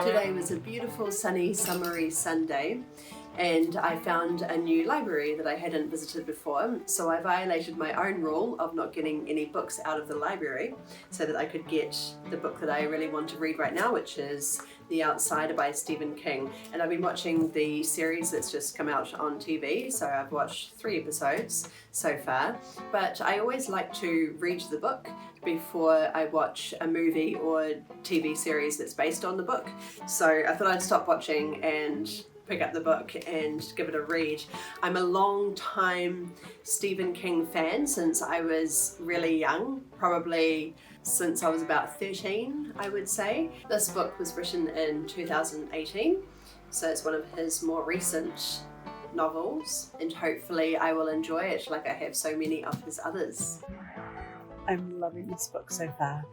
Today was a beautiful, sunny, summery Sunday, and I found a new library that I hadn't visited before, so I violated my own rule of not getting any books out of the library so that I could get the book that I really want to read right now, which is The Outsider by Stephen King. And I've been watching the series that's just come out on TV, so I've watched 3 episodes so far, but I always like to read the book before I watch a movie or TV series that's based on the book. So I thought I'd stop watching and pick up the book and give it a read. I'm a long time Stephen King fan since I was really young, probably since I was about 13, I would say. This book was written in 2018, so it's one of his more recent novels, and hopefully I will enjoy it like I have so many of his others. I'm loving this book so far.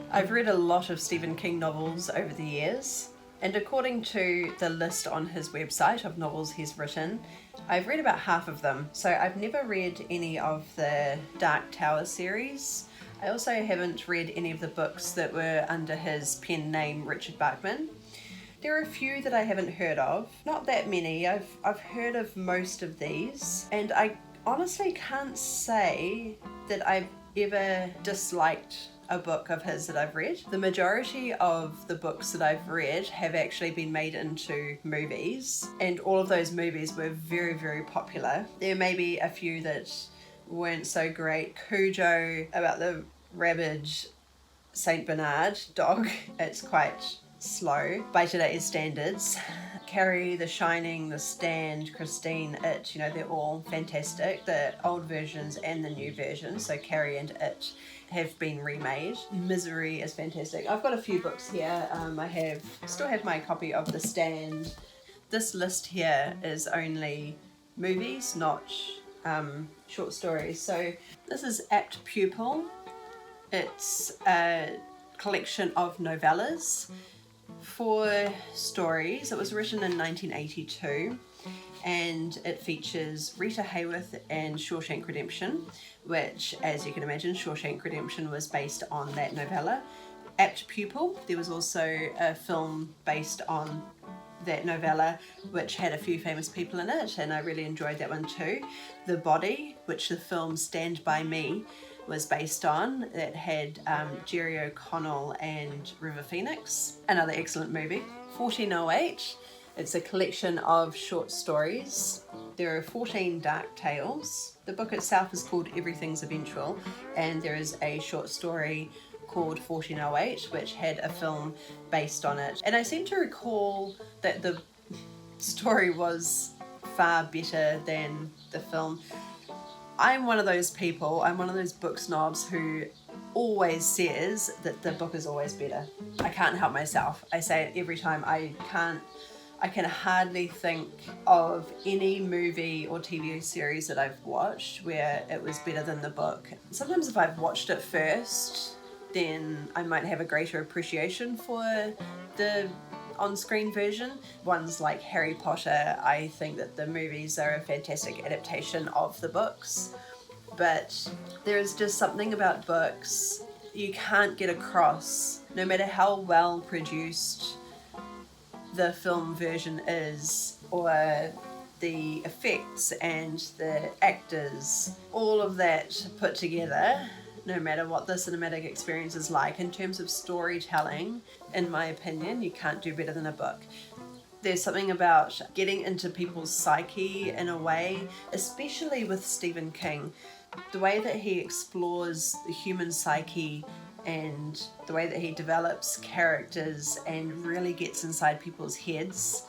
I've read a lot of Stephen King novels over the years, and according to the list on his website of novels he's written, I've read about half of them. So I've never read any of the Dark Tower series. I also haven't read any of the books that were under his pen name Richard Bachman. There are a few that I haven't heard of, not that many. I've heard of most of these, and I honestly can't say that I've ever disliked a book of his that I've read. The majority of the books that I've read have actually been made into movies, and all of those movies were very, very popular. There may be a few that weren't so great. Cujo, about the rabid Saint Bernard dog, it's quite slow by today's standards. Carrie, The Shining, The Stand, Christine, It, they're all fantastic. The old versions and the new versions, so Carrie and It, have been remade. Misery is fantastic. I've got a few books here. I still have my copy of The Stand. This list here is only movies, not short stories. So this is Apt Pupil. It's a collection of novellas, 4 stories. It was written in 1982, and it features Rita Hayworth and Shawshank Redemption, which, as you can imagine, Shawshank Redemption was based on that novella. Apt Pupil, there was also a film based on that novella, which had a few famous people in it, and I really enjoyed that one too. The Body, which the film Stand By Me was based on, that had Jerry O'Connell and River Phoenix, another excellent movie. 1408, it's a collection of short stories. There are 14 dark tales. The book itself is called Everything's Eventual, and there is a short story called 1408, which had a film based on it. And I seem to recall that the story was far better than the film. I'm one of those people, I'm one of those book snobs who always says that the book is always better. I can't help myself. I say it every time. I can hardly think of any movie or TV series that I've watched where it was better than the book. Sometimes if I've watched it first, then I might have a greater appreciation for the on-screen version. Ones like Harry Potter, I think that the movies are a fantastic adaptation of the books, but there is just something about books you can't get across, no matter how well produced the film version is, or the effects and the actors, all of that put together, no matter what the cinematic experience is like, in terms of storytelling, in my opinion, you can't do better than a book. There's something about getting into people's psyche in a way, especially with Stephen King. The way that he explores the human psyche and the way that he develops characters and really gets inside people's heads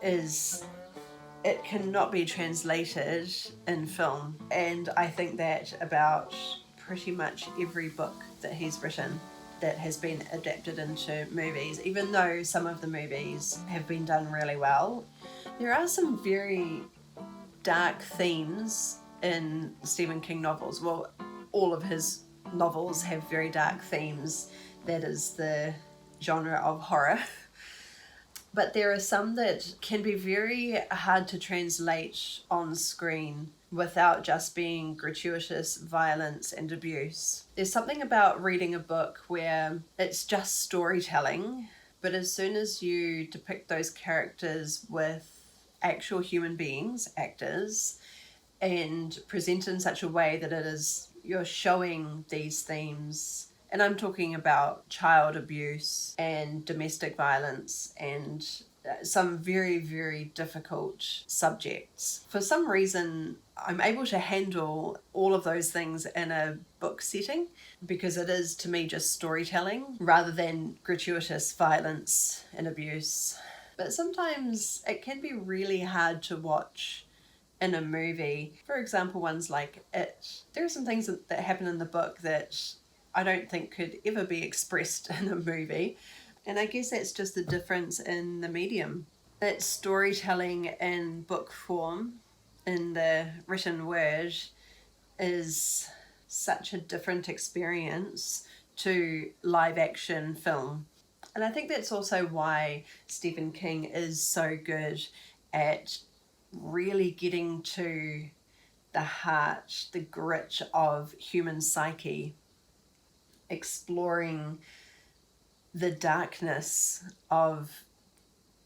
it cannot be translated in film. And I think that about pretty much every book that he's written that has been adapted into movies, even though some of the movies have been done really well. There are some very dark themes in Stephen King novels. Well, all of his novels have very dark themes. That is the genre of horror. But there are some that can be very hard to translate on screen without just being gratuitous violence and abuse. There's something about reading a book where it's just storytelling, but as soon as you depict those characters with actual human beings, actors, and present in such a way that you're showing these themes. And I'm talking about child abuse and domestic violence and some very, very difficult subjects. For some reason, I'm able to handle all of those things in a book setting because it is, to me, just storytelling rather than gratuitous violence and abuse. But sometimes it can be really hard to watch in a movie. For example, ones like It. There are some things that happen in the book that I don't think could ever be expressed in a movie. And I guess that's just the difference in the medium. That storytelling in book form, in the written word, is such a different experience to live action film. And I think that's also why Stephen King is so good at really getting to the heart, the grit of human psyche, exploring the darkness of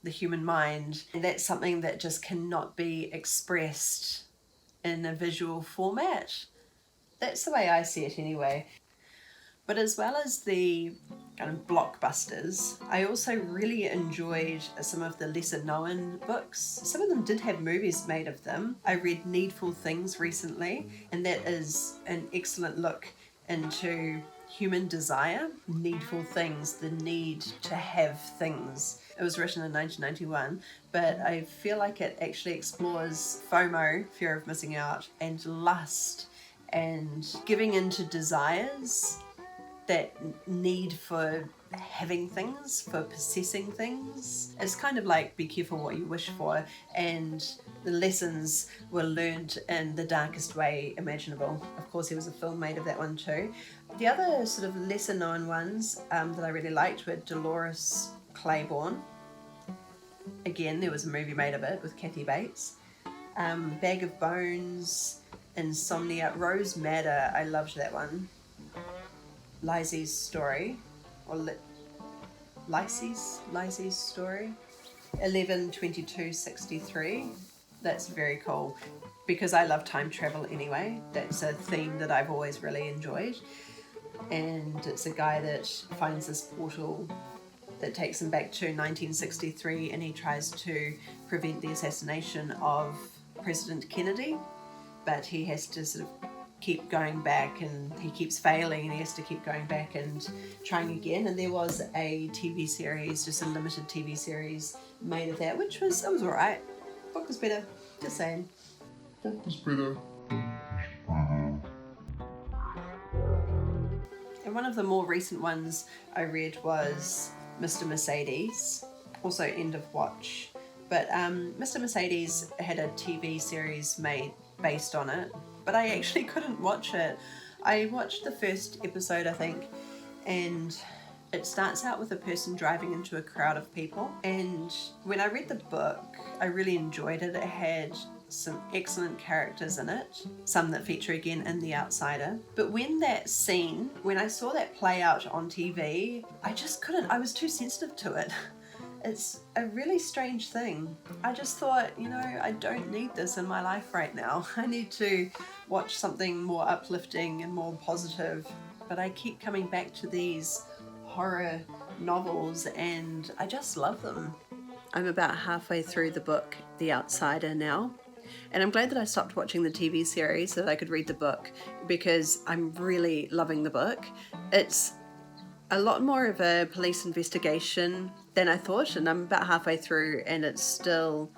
the human mind. And that's something that just cannot be expressed in a visual format. That's the way I see it anyway. But as well as the kind of blockbusters, I also really enjoyed some of the lesser known books. Some of them did have movies made of them. I read Needful Things recently, and that is an excellent look into human desire. Needful things, the need to have things. It was written in 1991, but I feel like it actually explores FOMO, fear of missing out, and lust, and giving into desires, that need for having things, for possessing things. It's kind of like be careful what you wish for, and the lessons were learned in the darkest way imaginable. Of course, there was a film made of that one too. The other sort of lesser known ones that I really liked were Dolores Claiborne. Again, there was a movie made of it with Kathy Bates. Bag of Bones, Insomnia, Rose Madder, I loved that one. Lisey's Story, or Lisey's Story, 11/22/63. That's very cool because I love time travel anyway. That's a theme that I've always really enjoyed, and it's a guy that finds this portal that takes him back to 1963, and he tries to prevent the assassination of President Kennedy, but he has to sort of keep going back, and he keeps failing, and he has to keep going back and trying again. And there was a TV series, just a limited TV series made of that, which was alright. Book was better, just saying. Book was better. And one of the more recent ones I read was Mr. Mercedes, also end of watch. But Mr. Mercedes had a TV series made based on it, but I actually couldn't watch it. I watched the first episode, I think, and it starts out with a person driving into a crowd of people. And when I read the book, I really enjoyed it. It had some excellent characters in it, some that feature again in The Outsider. But when I saw that play out on TV, I just couldn't, I was too sensitive to it. It's a really strange thing. I just thought, I don't need this in my life right now. I need to watch something more uplifting and more positive. But I keep coming back to these horror novels and I just love them. I'm about halfway through the book, The Outsider, now. And I'm glad that I stopped watching the TV series so that I could read the book, because I'm really loving the book. It's a lot more of a police investigation than I thought, and I'm about halfway through and it's still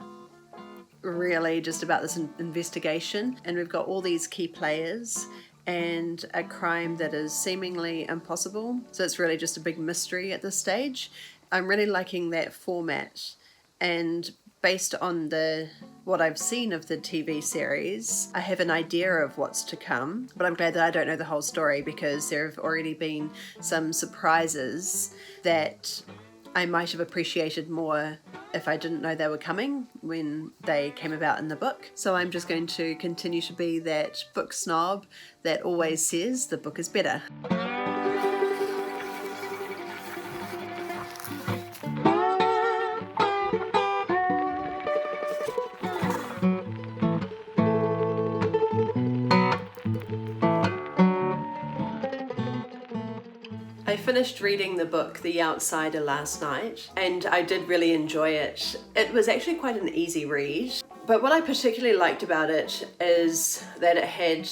really just about this investigation, and we've got all these key players and a crime that is seemingly impossible. So it's really just a big mystery at this stage. I'm really liking that format, and based on what I've seen of the TV series, I have an idea of what's to come, but I'm glad that I don't know the whole story, because there have already been some surprises that I might have appreciated more if I didn't know they were coming when they came about in the book. So I'm just going to continue to be that book snob that always says the book is better. I finished reading the book The Outsider last night, and I did really enjoy it. It was actually quite an easy read, but what I particularly liked about it is that it had,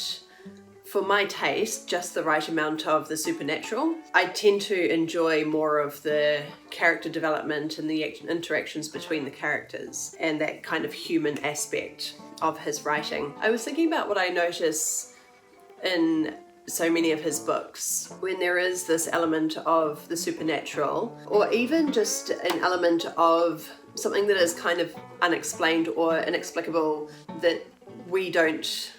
for my taste, just the right amount of the supernatural. I tend to enjoy more of the character development and the interactions between the characters and that kind of human aspect of his writing. I was thinking about what I notice in so many of his books, when there is this element of the supernatural, or even just an element of something that is kind of unexplained or inexplicable that we don't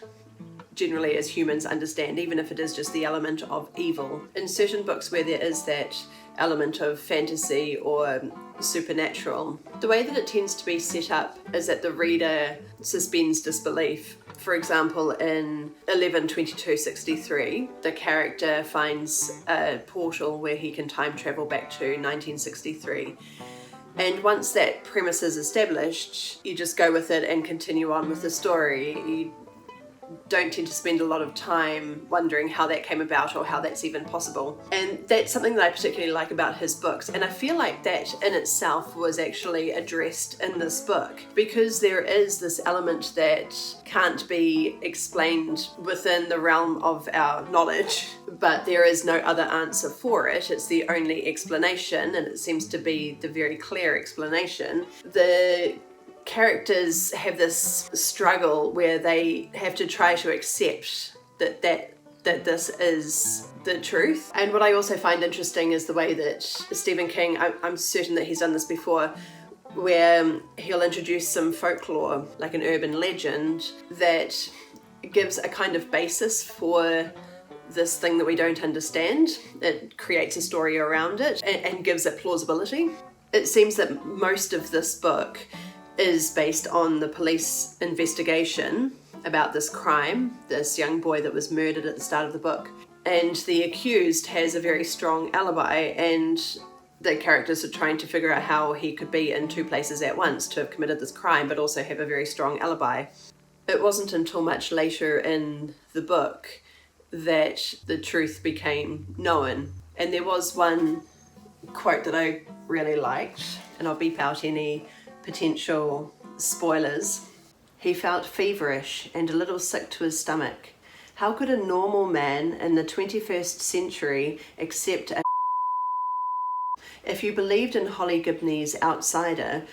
generally as humans understand, even if it is just the element of evil. In certain books where there is that element of fantasy or supernatural, the way that it tends to be set up is that the reader suspends disbelief. For example, in 11/22/63, the character finds a portal where he can time travel back to 1963. And once that premise is established, you just go with it and continue on with the story. You don't tend to spend a lot of time wondering how that came about or how that's even possible. And that's something that I particularly like about his books. And I feel like that in itself was actually addressed in this book, because there is this element that can't be explained within the realm of our knowledge, but there is no other answer for it. It's the only explanation, and it seems to be the very clear explanation. The characters have this struggle where they have to try to accept that this is the truth. And what I also find interesting is the way that Stephen King, I'm certain that he's done this before, where he'll introduce some folklore, like an urban legend, that gives a kind of basis for this thing that we don't understand. It creates a story around it and gives it plausibility. It seems that most of this book is based on the police investigation about this crime, this young boy that was murdered at the start of the book. And the accused has a very strong alibi, and the characters are trying to figure out how he could be in two places at once to have committed this crime, but also have a very strong alibi. It wasn't until much later in the book that the truth became known. And there was one quote that I really liked, and I'll beep out any potential spoilers. He felt feverish and a little sick to his stomach. How could a normal man in the 21st century accept a... If you believed in Holly Gibney's Outsider,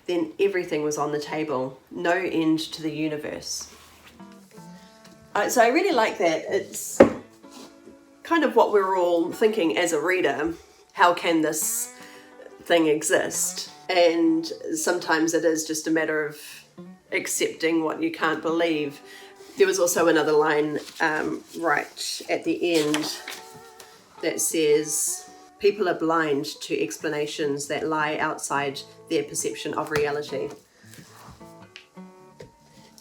then everything was on the table. No end to the universe. So I really like that. It's kind of what we're all thinking as a reader. How can this thing exist? And sometimes it is just a matter of accepting what you can't believe. There was also another line right at the end that says, people are blind to explanations that lie outside their perception of reality.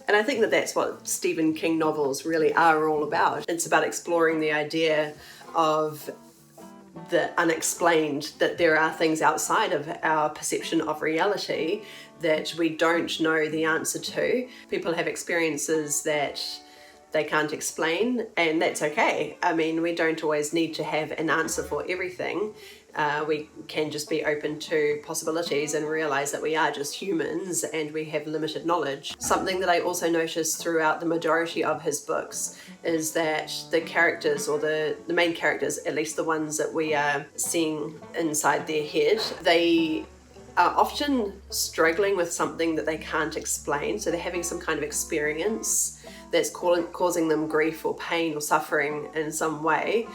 And I think that that's what Stephen King novels really are all about. It's about exploring the idea of the unexplained, that there are things outside of our perception of reality that we don't know the answer to. People have experiences that they can't explain, and that's okay. I mean, we don't always need to have an answer for everything. We can just be open to possibilities and realize that we are just humans and we have limited knowledge. Something that I also noticed throughout the majority of his books is that the characters, or the main characters, at least the ones that we are seeing inside their head, they are often struggling with something that they can't explain. So they're having some kind of experience that's causing them grief or pain or suffering in some way,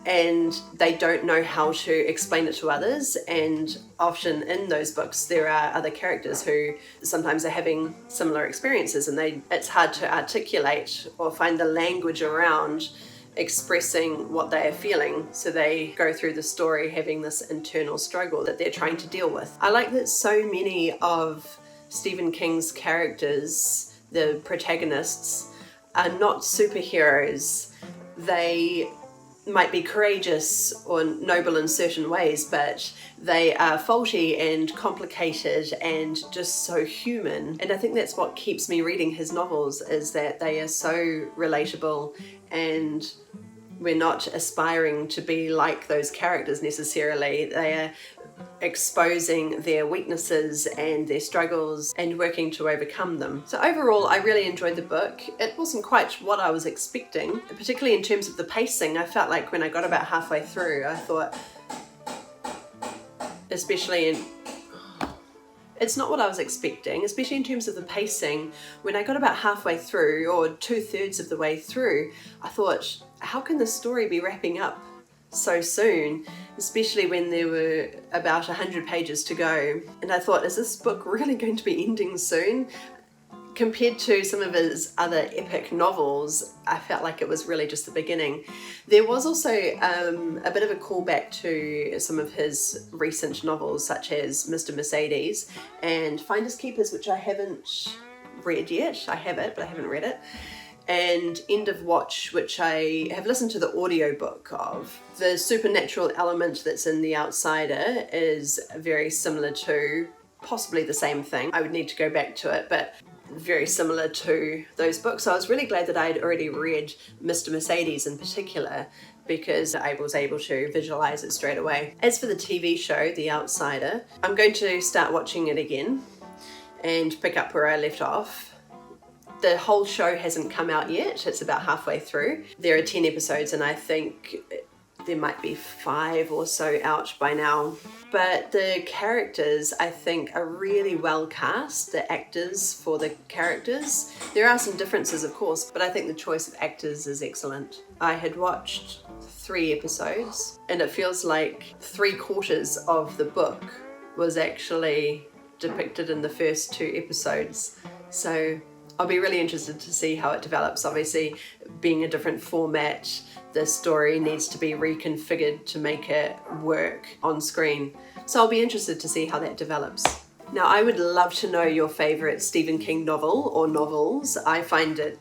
and they don't know how to explain it to others. And often in those books there are other characters who sometimes are having similar experiences, and it's hard to articulate or find the language around expressing what they are feeling. So they go through the story having this internal struggle that they're trying to deal with. I like that so many of Stephen King's characters, the protagonists, are not superheroes. They might be courageous or noble in certain ways, but they are faulty and complicated and just so human. And I think that's what keeps me reading his novels, is that they are so relatable, and we're not aspiring to be like those characters necessarily. They are exposing their weaknesses and their struggles and working to overcome them. So overall, I really enjoyed the book. It wasn't quite what I was expecting, particularly in terms of the pacing. I felt like when I got about halfway through, I thought, it's not what I was expecting, especially in terms of the pacing. When I got about halfway through, or 2/3 of the way through, I thought, how can this story be wrapping up so soon, especially when there were about 100 pages to go. And I thought, is this book really going to be ending soon? Compared to some of his other epic novels, I felt like it was really just the beginning. There was also a bit of a callback to some of his recent novels, such as Mr. Mercedes and Finders Keepers, which I haven't read yet. I have it, but I haven't read it. And End of Watch, which I have listened to the audiobook of. The supernatural element that's in The Outsider is very similar to, possibly the same thing. I would need to go back to it, but very similar to those books. So I was really glad that I had already read Mr. Mercedes in particular, because I was able to visualize it straight away. As for the TV show, The Outsider, I'm going to start watching it again and pick up where I left off. The whole show hasn't come out yet. It's about halfway through. There are 10 episodes, and I think there might be 5 or so out by now. But the characters, I think, are really well cast, the actors for the characters. There are some differences, of course, but I think the choice of actors is excellent. I had watched 3 episodes, and it feels like 3/4 of the book was actually depicted in the first 2 episodes. So I'll be really interested to see how it develops. Obviously, being a different format, the story needs to be reconfigured to make it work on screen. So I'll be interested to see how that develops. Now, I would love to know your favorite Stephen King novel or novels. I find it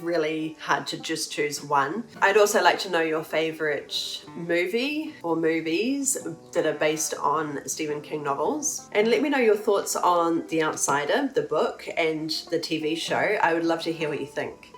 really hard to just choose one. I'd also like to know your favorite movie or movies that are based on Stephen King novels. And let me know your thoughts on The Outsider, the book, and the TV show. I would love to hear what you think.